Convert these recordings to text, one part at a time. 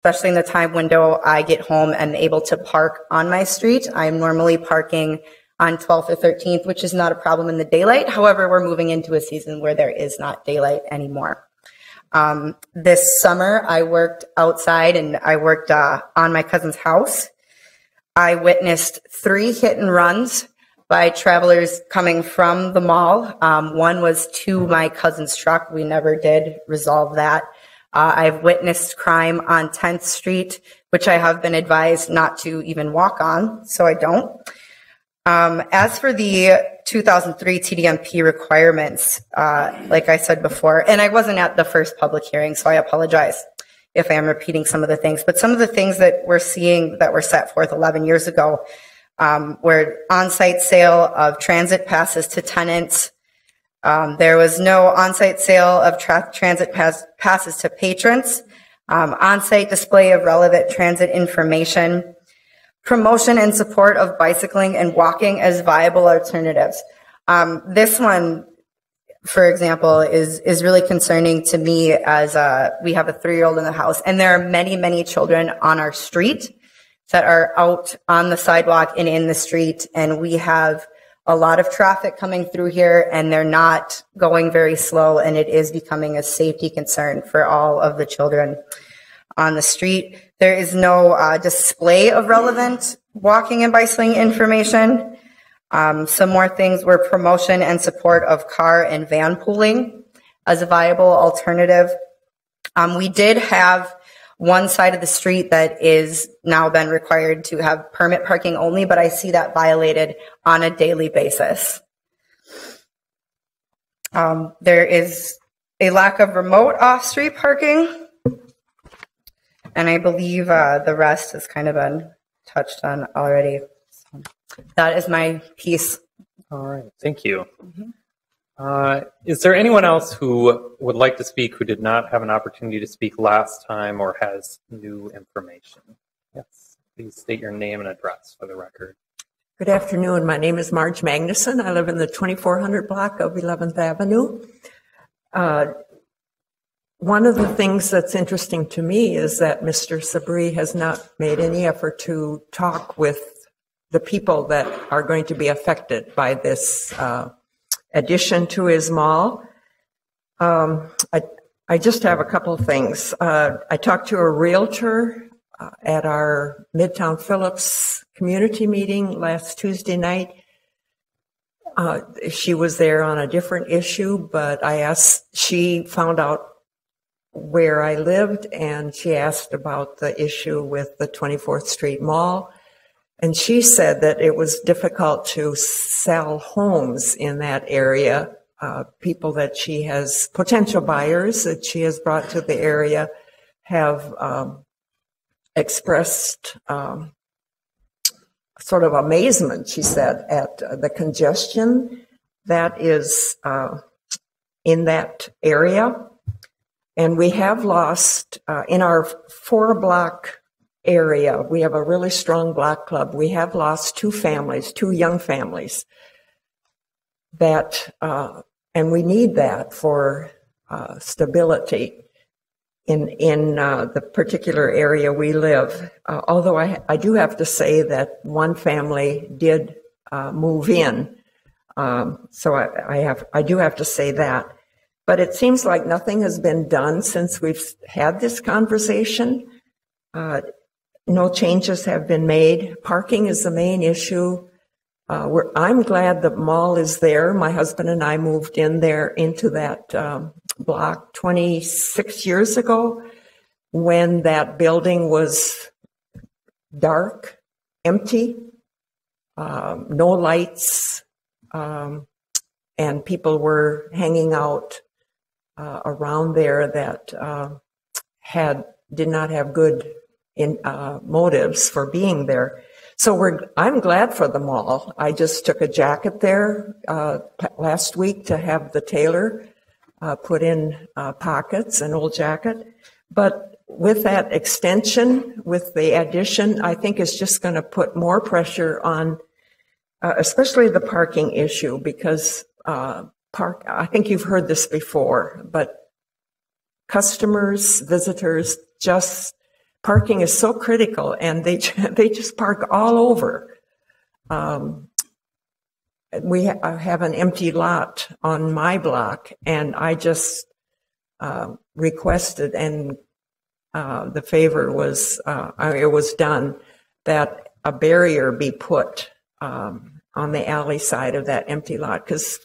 especially in the time window I get home and able to park on my street. I'm normally parking on 12th or 13th, which is not a problem in the daylight. However, we're moving into a season where there is not daylight anymore. This summer, I worked outside and I worked on my cousin's house. I witnessed 3 hit and runs by travelers coming from the mall. One was to my cousin's truck. We never did resolve that. I've witnessed crime on 10th Street, which I have been advised not to even walk on, so I don't. As for the 2003 TDMP requirements, like I said before, and I wasn't at the first public hearing, so I apologize if I am repeating some of the things, but some of the things that we're seeing that were set forth 11 years ago were on-site sale of transit passes to tenants. There was no on-site sale of transit passes to patrons, on-site display of relevant transit information, promotion and support of bicycling and walking as viable alternatives. This one, for example, is really concerning to me as we have a 3-year-old in the house, and there are many, many children on our street that are out on the sidewalk and in the street, and we have a lot of traffic coming through here, and they're not going very slow, and it is becoming a safety concern for all of the children on the street. There is no display of relevant walking and bicycling information. Some more things were promotion and support of car and van pooling as a viable alternative. We did have one side of the street that is now been required to have permit parking only, but I see that violated on a daily basis. There is a lack of remote off-street parking, and I believe the rest has kind of been touched on already. So that is my piece. All right, thank you. Is there anyone else who would like to speak who did not have an opportunity to speak last time or has new information? Yes, please state your name and address for the record. Good afternoon. My name is Marge Magnuson. I live in the 2400 block of 11th Avenue. One of the things that's interesting to me is that Mr. Sabri has not made any effort to talk with the people that are going to be affected by this addition to his mall. I just have a couple of things. I talked to a realtor at our Midtown Phillips community meeting last Tuesday night. She was there on a different issue, but she found out where I lived, and she asked about the issue with the 24th Street Mall. And she said that it was difficult to sell homes in that area. People that she has, potential buyers that she has brought to the area, have expressed sort of amazement, she said, at the congestion that is in that area. And we have lost, in our 4-block area, we have a really strong block club. We have lost 2 families, 2 young families that, and we need that for stability in the particular area we live. Although I do have to say that one family did move in, so I do have to say that. But it seems like nothing has been done since we've had this conversation. No changes have been made. Parking is the main issue. I'm glad the mall is there. My husband and I moved in there into that block 26 years ago when that building was dark, empty, no lights, and people were hanging out around there that did not have good motives for being there. So I'm glad for the mall. I just took a jacket there last week to have the tailor put in pockets, an old jacket. But with that extension, with the addition, I think it's just going to put more pressure on, especially the parking issue, because I think you've heard this before, but customers, visitors just parking is so critical, and they just park all over. We have an empty lot on my block, and I just requested, and the favor was, it was done, that a barrier be put on the alley side of that empty lot, because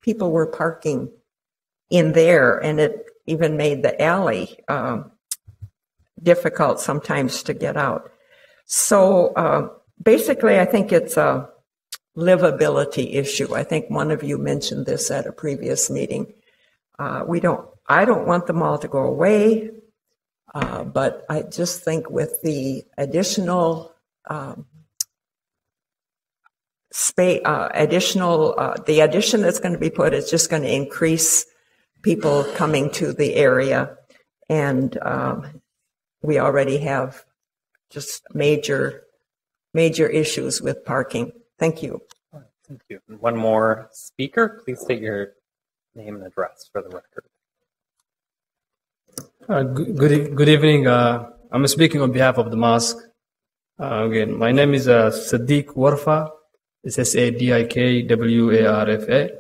people were parking in there, and it even made the alley difficult sometimes to get out. So basically, I think it's a livability issue. I think one of you mentioned this at a previous meeting. I don't want the mall to go away, but I just think with the additional the addition that's going to be put is just going to increase people coming to the area, and we already have just major issues with parking. Thank you. Thank you. And one more speaker. Please state your name and address for the record. Good evening. I'm speaking on behalf of the mosque. Again, my name is Sadiq Warfa. It's SADIKWARFA.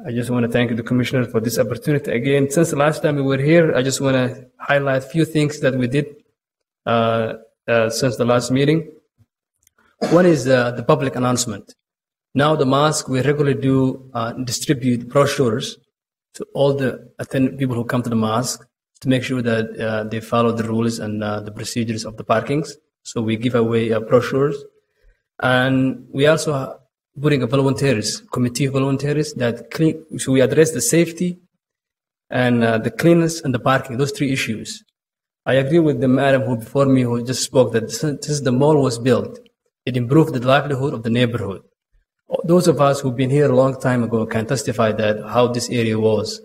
I just want to thank the commissioner for this opportunity. Again, since the last time we were here, I just want to highlight a few things that we did since the last meeting. One is the public announcement. Now the mosque, we regularly do distribute brochures to all the people who come to the mosque to make sure that they follow the rules and the procedures of the parkings. So we give away brochures. And we also putting a committee of volunteers that clean. So we address the safety and the cleanliness and the parking, those three issues. I agree with the madam who before me who just spoke that since the mall was built, it improved the livelihood of the neighborhood. Those of us who've been here a long time ago can testify that how this area was.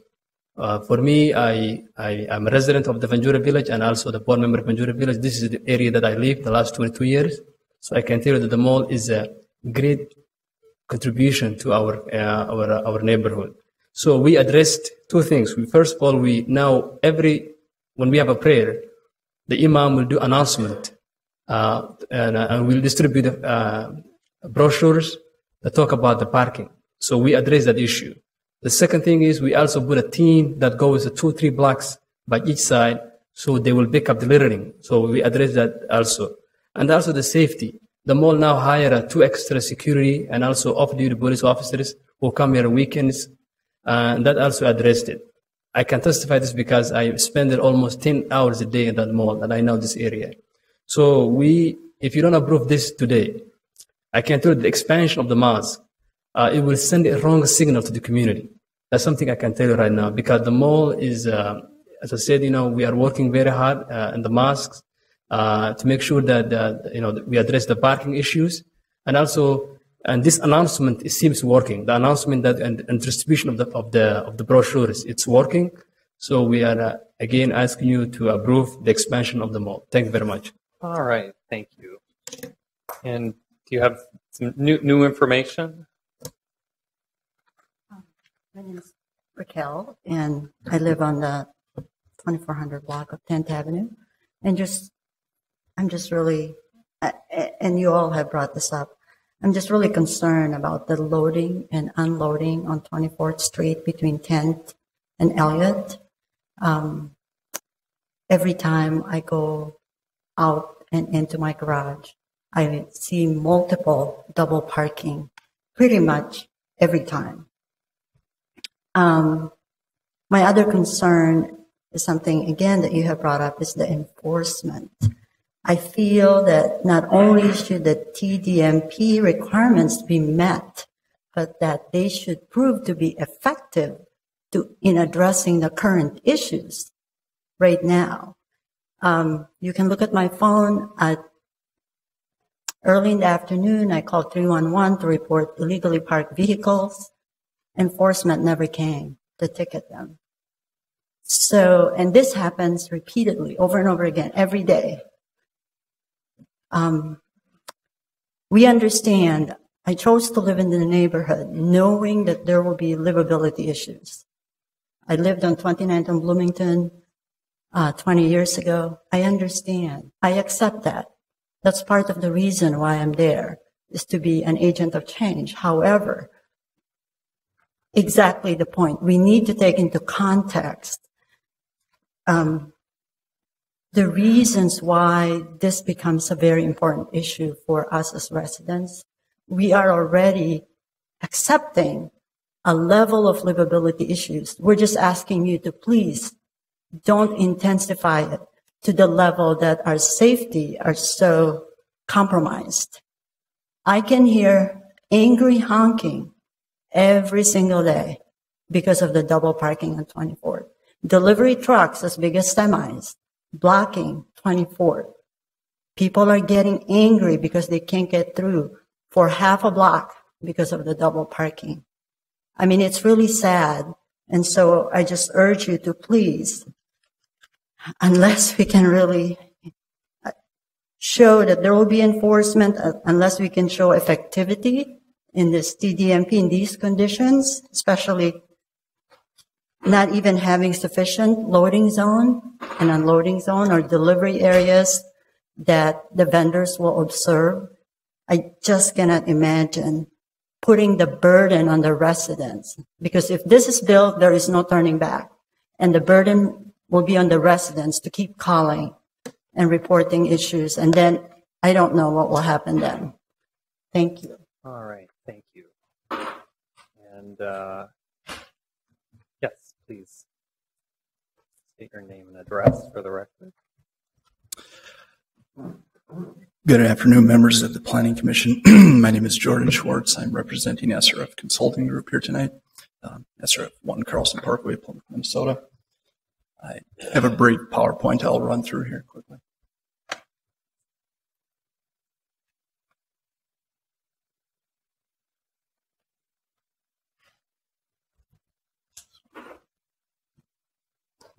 For me, I'm a resident of the Ventura Village and also the board member of Ventura Village. This is the area that I lived the last 22 years. So I can tell you that the mall is a great contribution to our neighborhood. So we addressed two things. First of all, when we have a prayer, the imam will do announcement and we'll distribute brochures that talk about the parking. So we address that issue. The second thing is we also put a team that goes 2-3 blocks by each side, so they will pick up the littering. So we address that also. And also the safety. The mall now hire 2 extra security and also off-duty police officers who come here on weekends. And that also addressed it. I can testify this because I spend almost 10 hours a day in that mall and I know this area. So if you don't approve this today, I can tell you the expansion of the mosque, it will send a wrong signal to the community. That's something I can tell you right now because the mall is, as I said, we are working very hard in the mosques to make sure that we address the parking issues, and this announcement it seems working. The announcement that and distribution of the brochures, it's working. So we are again asking you to approve the expansion of the mall. Thank you very much. All right, thank you. And do you have some new information? My name is Raquel, and I live on the 2400 block of 10th Avenue. And I'm just really, and you all have brought this up, I'm just really concerned about the loading and unloading on 24th Street between 10th and Elliott. Every time I go out and into my garage, I see multiple double parking pretty much every time. My other concern is something, again, that you have brought up, is the enforcement. I feel that not only should the TDMP requirements be met, but that they should prove to be effective in addressing the current issues right now. You can look at my phone. Early in the afternoon, I called 311 to report illegally parked vehicles. Enforcement never came to ticket them. So, and this happens repeatedly, over and over again, every day. We understand. I chose to live in the neighborhood knowing that there will be livability issues. I lived on 29th and Bloomington 20 years ago. I understand. I accept that. That's part of the reason why I'm there, is to be an agent of change. However, exactly the point. We need to take into context the reasons why this becomes a very important issue for us as residents. We are already accepting a level of livability issues. We're just asking you to please don't intensify it to the level that our safety are so compromised. I can hear angry honking every single day because of the double parking on 24th. Delivery trucks as big as semis blocking 24th. People are getting angry because they can't get through for half a block because of the double parking. I mean, it's really sad. And so I just urge you to please, unless we can really show that there will be enforcement, unless we can show effectivity in this TDMP in these conditions, especially not even having sufficient loading zone and unloading zone or delivery areas that the vendors will observe. I just cannot imagine putting the burden on the residents, because if this is built, there is no turning back, and the burden will be on the residents to keep calling and reporting issues, and then I don't know what will happen then. Thank you. All right, thank you. And yes, please state your name and address for the record. Good afternoon, members of the Planning Commission. My name is Jordan Schwartz. I'm representing SRF Consulting Group here tonight. SRF 1 Carlson Parkway, Plymouth, Minnesota. I have a brief PowerPoint I'll run through here quickly.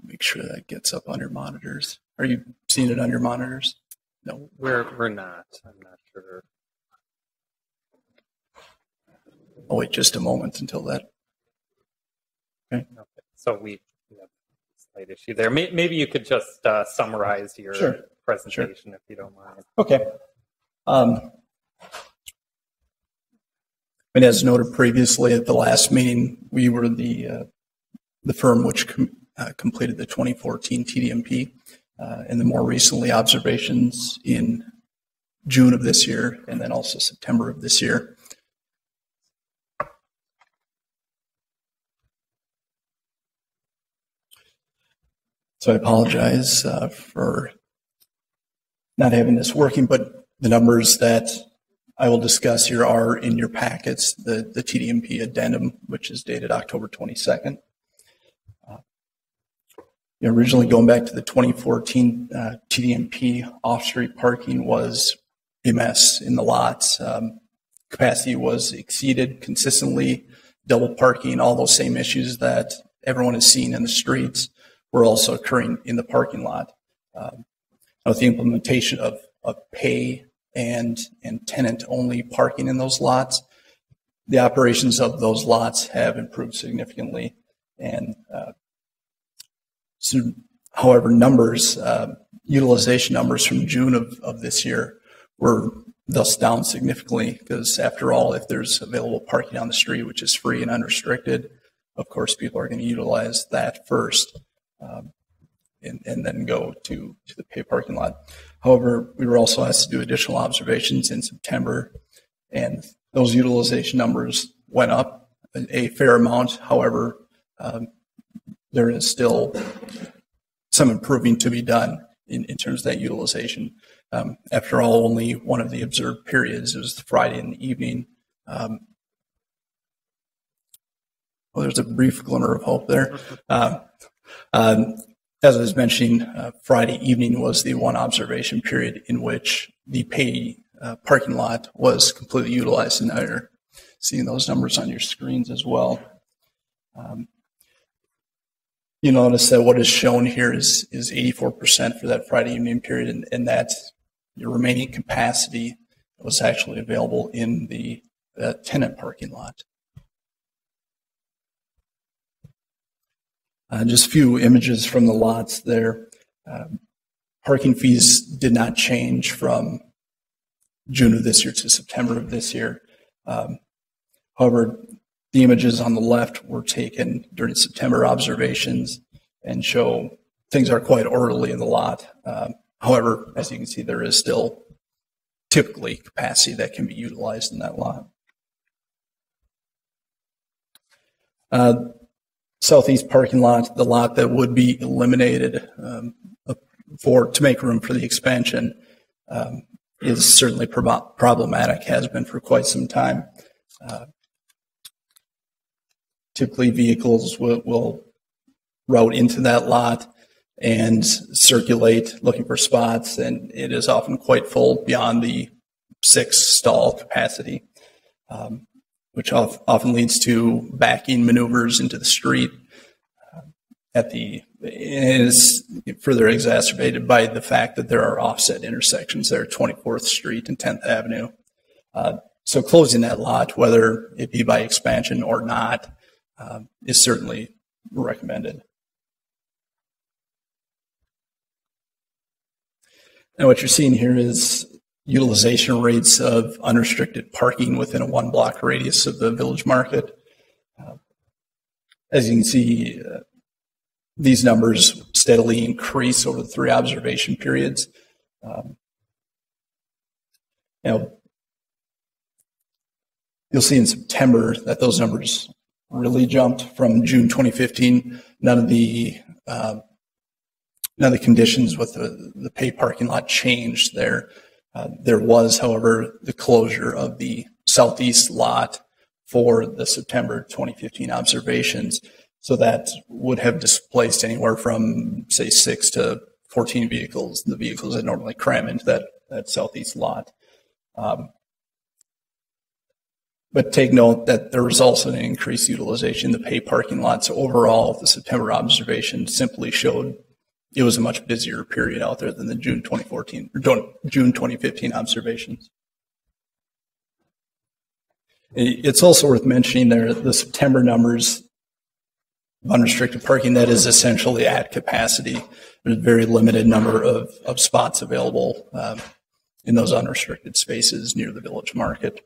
Make sure that gets up on your monitors. Are you seeing it on your monitors? No. We're not. I'm not sure. I'll wait just a moment until that. Okay. Okay. So we have a slight issue there. Maybe you could just summarize your presentation, if you don't mind. Okay. And as noted previously at the last meeting, we were the firm which completed the 2014 TDMP, and the more recently observations in June of this year, and then also September of this year. So I apologize for not having this working, but the numbers that I will discuss here are in your packets, the TDMP addendum, which is dated October 22nd. Originally going back to the 2014 TDMP, off-street parking was a mess in the lots. Capacity was exceeded consistently, double parking, all those same issues that everyone has seen in the streets were also occurring in the parking lot. With the implementation of pay and tenant-only parking in those lots, the operations of those lots have improved significantly. And so, however, utilization numbers from June of this year were thus down significantly, because after all, if there's available parking on the street, which is free and unrestricted, of course, people are going to utilize that first and then go to the pay parking lot. However, we were also asked to do additional observations in September, and those utilization numbers went up a fair amount. However, there is still some improving to be done in terms of that utilization. After all, only one of the observed periods was the Friday in the evening. Well, there's a brief glimmer of hope there. As I was mentioning, Friday evening was the one observation period in which the pay parking lot was completely utilized, and now you're seeing those numbers on your screens as well. You notice that what is shown here is 84% for that Friday evening period, and that your remaining capacity was actually available in the tenant parking lot. Just a few images from the lots there. Parking fees did not change from June of this year to September of this year. However, the images on the left were taken during September observations and show things are quite orderly in the lot. However, as you can see, there is still typically capacity that can be utilized in that lot. Southeast parking lot, the lot that would be eliminated to make room for the expansion, is certainly problematic, has been for quite some time. Typically, vehicles will route into that lot and circulate looking for spots, and it is often quite full beyond the 6 stall capacity, which often leads to backing maneuvers into the street. It is further exacerbated by the fact that there are offset intersections there, 24th Street and 10th Avenue. So closing that lot, whether it be by expansion or not, is certainly recommended. Now what you're seeing here is utilization rates of unrestricted parking within a 1-block radius of the Village Market. As you can see, these numbers steadily increase over the 3 observation periods. You'll see in September that those numbers really jumped from June 2015. None of the conditions with the pay parking lot changed there. There was, however, the closure of the southeast lot for the September 2015 observations. So that would have displaced anywhere from, say, 6 to 14 vehicles, the vehicles that normally cram into that southeast lot. But take note that there was also an increased utilization in the pay parking lot. So overall, the September observation simply showed it was a much busier period out there than the June 2015 observations. It's also worth mentioning there the September numbers of unrestricted parking that is essentially at capacity. There's a very limited number of spots available in those unrestricted spaces near the Village Market.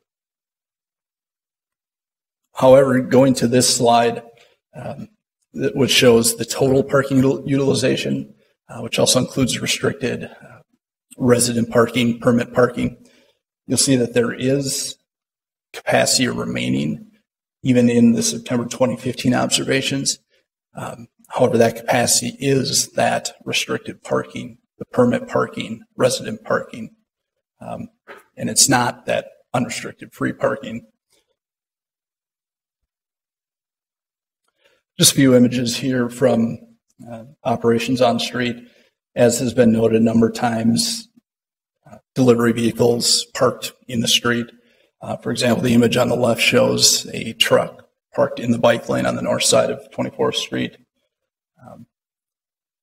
However, going to this slide, which shows the total parking utilization, which also includes restricted resident parking, permit parking, you'll see that there is capacity remaining even in the September 2015 observations. However, that capacity is that restricted parking, the permit parking, resident parking, and it's not that unrestricted free parking. Just a few images here from operations on street. As has been noted a number of times, delivery vehicles parked in the street. For example, the image on the left shows a truck parked in the bike lane on the north side of 24th Street.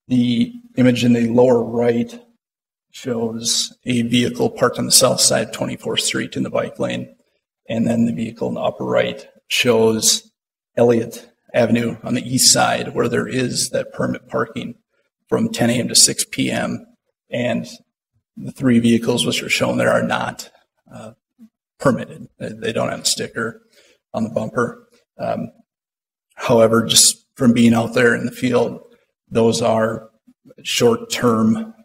The image in the lower right shows a vehicle parked on the south side of 24th Street in the bike lane. And then the vehicle in the upper right shows Elliott Avenue on the east side, where there is that permit parking from 10 a.m. to 6 p.m. And the 3 vehicles which are shown there are not permitted. They don't have a sticker on the bumper. However, just from being out there in the field, those are short-term,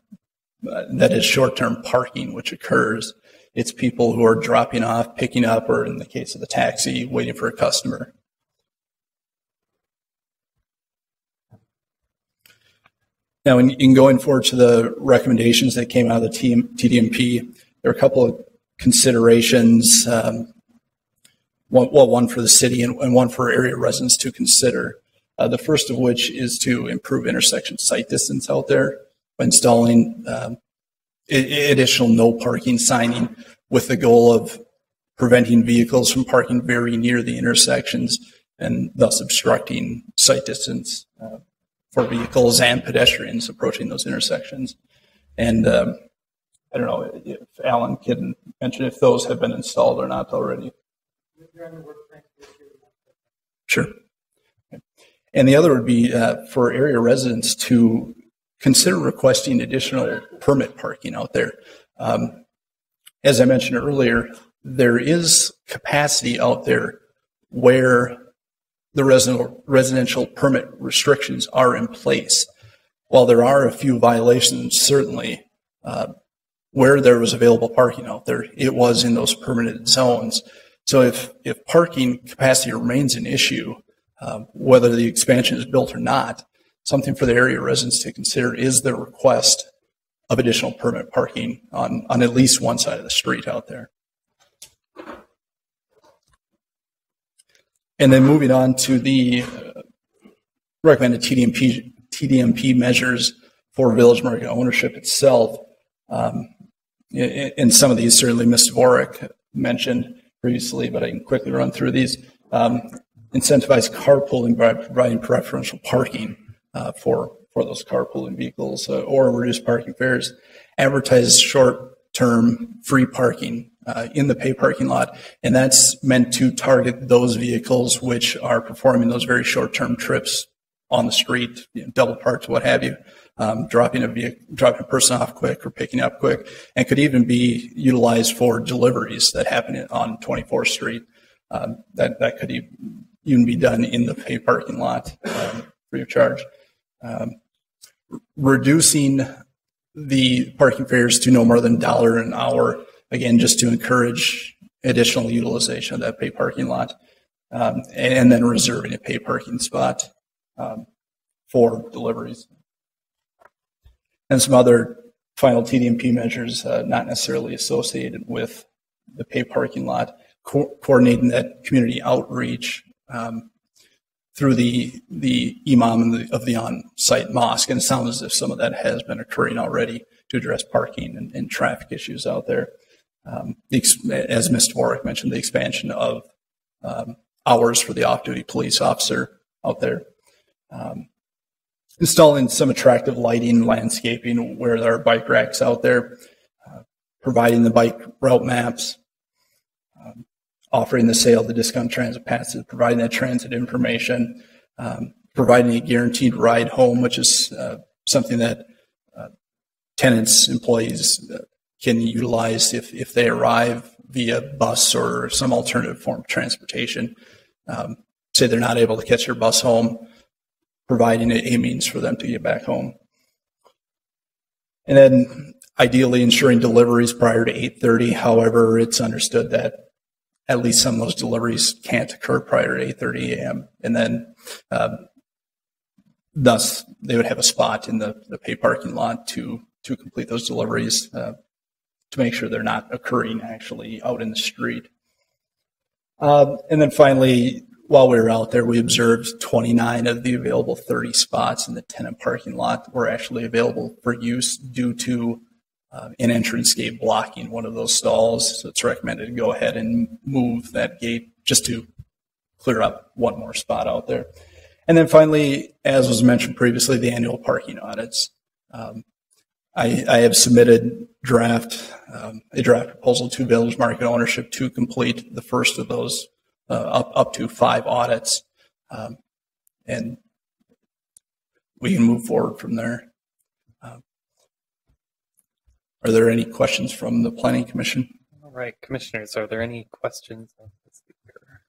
that is short-term parking which occurs. It's people who are dropping off, picking up, or in the case of the taxi, waiting for a customer. Now, in going forward to the recommendations that came out of the TDMP, there are a couple of considerations, one for the city and one for area residents to consider. The first of which is to improve intersection sight distance out there by installing additional no parking signing with the goal of preventing vehicles from parking very near the intersections and thus obstructing sight distance for vehicles and pedestrians approaching those intersections. And I don't know if Alan can mention if those have been installed or not already. Sure. And the other would be for area residents to consider requesting additional permit parking out there. As I mentioned earlier, there is capacity out there where the residential permit restrictions are in place. While there are a few violations, certainly, where there was available parking out there, it was in those permitted zones. So if parking capacity remains an issue, whether the expansion is built or not, something for the area residents to consider is the request of additional permit parking on at least one side of the street out there. And then moving on to the recommended TDMP measures for Village Market ownership itself. And some of these certainly Ms. Dvorak mentioned previously, but I can quickly run through these. Incentivize carpooling by providing preferential parking for those carpooling vehicles or reduce parking fares. Advertise short-term free parking in the pay parking lot, and that's meant to target those vehicles which are performing those very short-term trips on the street, double parked, what have you, dropping a person off quick or picking up quick, and could even be utilized for deliveries that happen on 24th Street. That could even be done in the pay parking lot free of charge. Reducing the parking fares to no more than $1 an hour, again, just to encourage additional utilization of that pay parking lot, and then reserving a pay parking spot for deliveries. And some other final TDMP measures not necessarily associated with the pay parking lot, coordinating that community outreach through the imam of the on-site mosque. And it sounds as if some of that has been occurring already to address parking and traffic issues out there. As Ms. Dvorak mentioned, the expansion of hours for the off-duty police officer out there. Installing some attractive lighting, landscaping where there are bike racks out there, providing the bike route maps, offering the sale of the discount transit passes, providing that transit information, providing a guaranteed ride home, which is something that tenants, employees can utilize if they arrive via bus or some alternative form of transportation. Say they're not able to catch their bus home, providing a means for them to get back home. And then ideally ensuring deliveries prior to 8:30. However, it's understood that at least some of those deliveries can't occur prior to 8:30 a.m. And then thus they would have a spot in the pay parking lot to complete those deliveries to make sure they're not occurring actually out in the street. And then finally, while we were out there, we observed 29 of the available 30 spots in the tenant parking lot were actually available for use due to an entrance gate blocking one of those stalls. So it's recommended to go ahead and move that gate just to clear up one more spot out there. And then finally, as was mentioned previously, the annual parking audits. I have submitted a draft proposal to Village Market Ownership to complete the first of those up to 5 audits, and we can move forward from there. Are there any questions from the Planning Commission? All right, Commissioners, are there any questions of the speaker?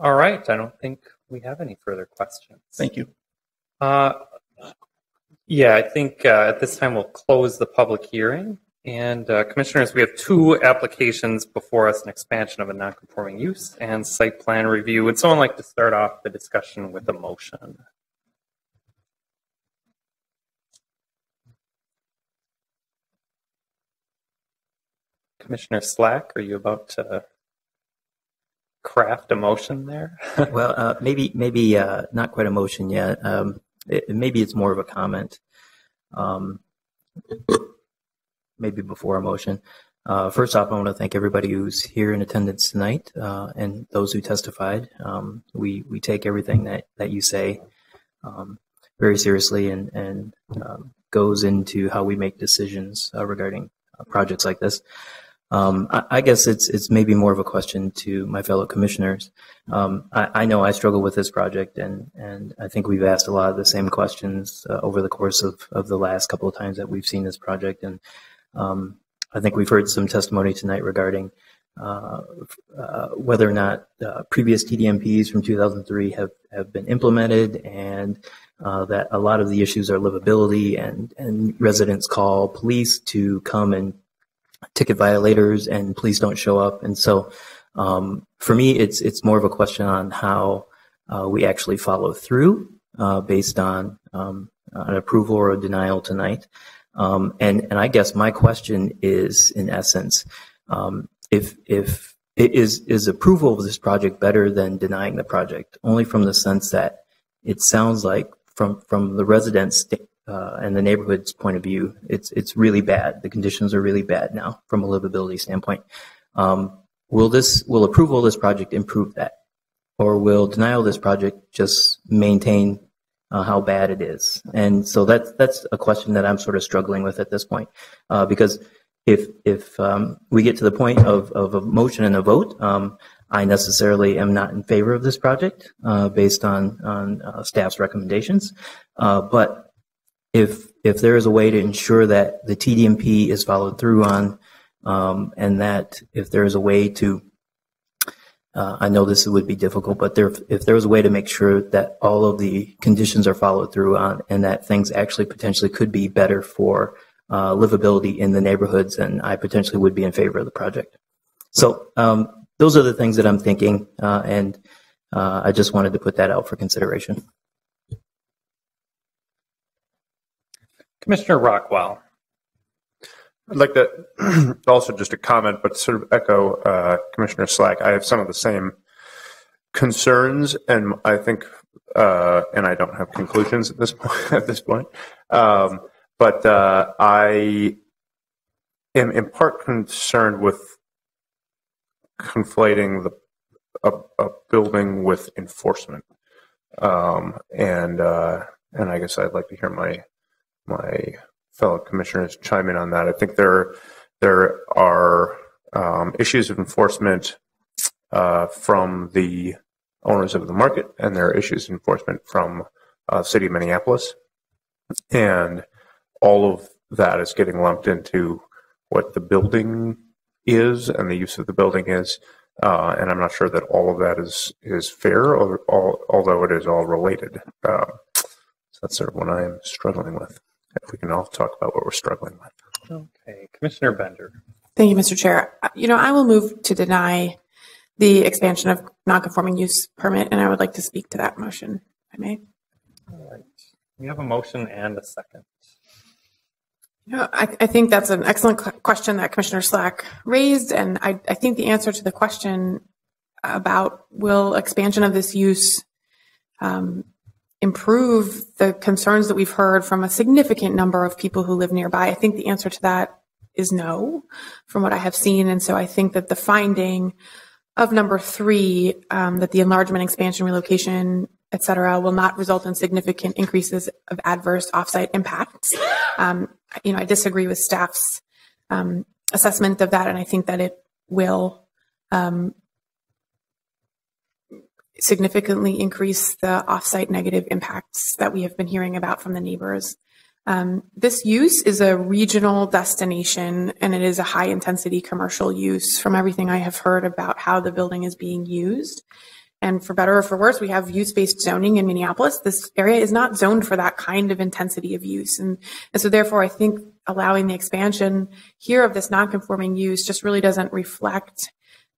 All right, I don't think we have any further questions. Thank you. Yeah, I think at this time we'll close the public hearing. And Commissioners, we have 2 applications before us, an expansion of a non-conforming use and site plan review. Would someone like to start off the discussion with a motion? Commissioner Slack, are you about to craft a motion there? Well, maybe not quite a motion yet. Maybe it's more of a comment. Maybe before a motion. First off, I want to thank everybody who's here in attendance tonight and those who testified. We take everything that you say very seriously and goes into how we make decisions regarding projects like this. I guess it's maybe more of a question to my fellow commissioners. I know I struggle with this project, and I think we've asked a lot of the same questions over the course of the last couple of times that we've seen this project. And I think we've heard some testimony tonight regarding whether or not previous TDMPs from 2003 have been implemented, and that a lot of the issues are livability, and residents call police to come and ticket violators, and police don't show up. And so for me, it's more of a question on how we actually follow through based on an approval or a denial tonight. And I guess my question is, in essence, if is approval of this project better than denying the project, only from the sense that it sounds like from the residents and the neighborhood's point of view, it's really bad. The conditions are really bad now from a livability standpoint. Will approval of this project improve that, or will denial of this project just maintain how bad it is? And so that's a question that I'm sort of struggling with at this point, because if we get to the point of a motion and a vote, I necessarily am not in favor of this project based on staff's recommendations. But if there is a way to ensure that the TDMP is followed through on, and that if there is a way to, I know this would be difficult, but if there was a way to make sure that all of the conditions are followed through on, and that things actually potentially could be better for livability in the neighborhoods, and I potentially would be in favor of the project. So those are the things that I'm thinking, and I just wanted to put that out for consideration. Commissioner Rockwell. I'd like to also just a comment, but sort of echo Commissioner Slack. I have some of the same concerns, and I think, and I don't have conclusions at this point. But I am in part concerned with conflating a building with enforcement, and I guess I'd like to hear my fellow commissioners chime in on that. I think there are issues of enforcement from the owners of the market, and there are issues of enforcement from City of Minneapolis, and all of that is getting lumped into what the building is and the use of the building is, and I'm not sure that all of that is fair, although it is all related. So that's sort of what I'm struggling with. If we can all talk about what we're struggling with. Okay, Commissioner Bender. Thank you, Mr. Chair. I will move to deny the expansion of non-conforming use permit, and I would like to speak to that motion, if I may. All right. We have a motion and a second. I think that's an excellent question that Commissioner Slack raised, and I think the answer to the question about will expansion of this use improve the concerns that we've heard from a significant number of people who live nearby, I think the answer to that is no, from what I have seen. And so I think that the finding of number 3, that the enlargement, expansion, relocation, et cetera, will not result in significant increases of adverse offsite impacts. I disagree with staff's assessment of that, and I think that it will significantly increase the offsite negative impacts that we have been hearing about from the neighbors. This use is a regional destination, and it is a high intensity commercial use from everything I have heard about how the building is being used. And for better or for worse, we have use-based zoning in Minneapolis. This area is not zoned for that kind of intensity of use. And so therefore, I think allowing the expansion here of this non-conforming use just really doesn't reflect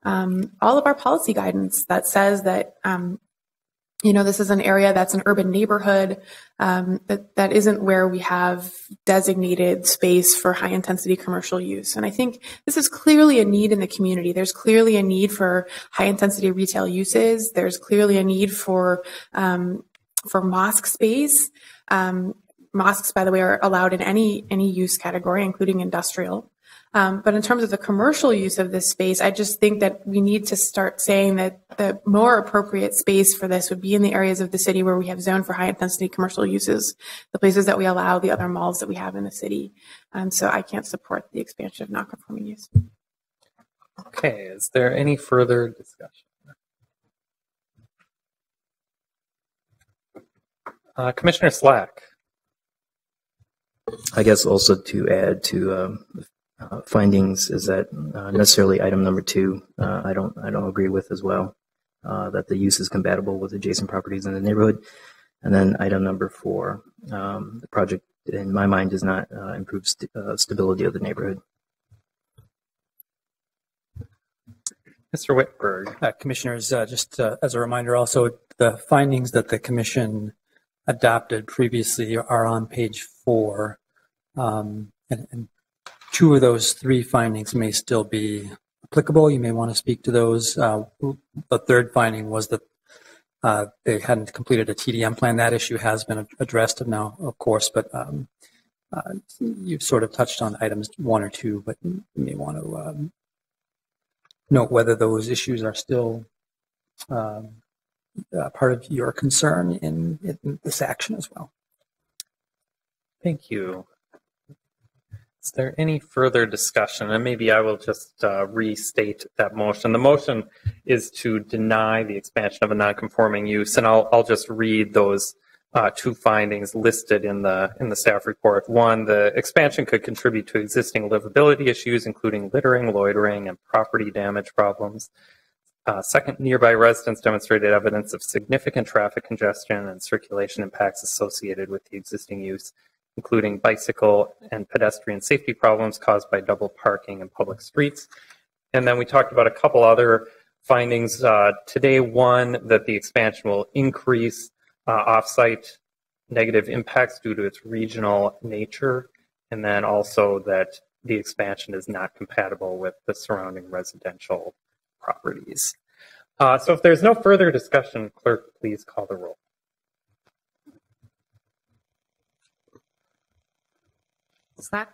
all of our policy guidance that says that, this is an area that's an urban neighborhood, that isn't where we have designated space for high intensity commercial use. And I think this is clearly a need in the community. There's clearly a need for high intensity retail uses. There's clearly a need for mosque space. Mosques, by the way, are allowed in any use category, including industrial. But in terms of the commercial use of this space, I just think that we need to start saying that the more appropriate space for this would be in the areas of the city where we have zoned for high intensity commercial uses, the places that we allow the other malls that we have in the city. So I can't support the expansion of non-conforming use. Okay, is there any further discussion? Commissioner Slack. I guess also to add to findings is that necessarily item number 2, I don't agree with as well, that the use is compatible with adjacent properties in the neighborhood. And then item number 4, the project in my mind does not improve stability of the neighborhood. Mr. Whitberg. Commissioners, just as a reminder also, the findings that the commission adopted previously are on page 4. And 2 of those 3 findings may still be applicable. You may want to speak to those. The 3rd finding was that they hadn't completed a TDM plan. That issue has been addressed now, of course, but you've sort of touched on items 1 or 2, but you may want to note whether those issues are still part of your concern in this action as well. Thank you. Is there any further discussion? And maybe I will just restate that motion. The motion is to deny the expansion of a non-conforming use, and I'll just read those 2 findings listed in the staff report. 1, the expansion could contribute to existing livability issues, including littering, loitering, and property damage problems. 2nd, nearby residents demonstrated evidence of significant traffic congestion and circulation impacts associated with the existing use, including bicycle and pedestrian safety problems caused by double parking in public streets. And then we talked about a couple other findings today. 1, that the expansion will increase off-site negative impacts due to its regional nature, and then also that the expansion is not compatible with the surrounding residential properties. So if there's no further discussion, clerk, please call the roll. Slack,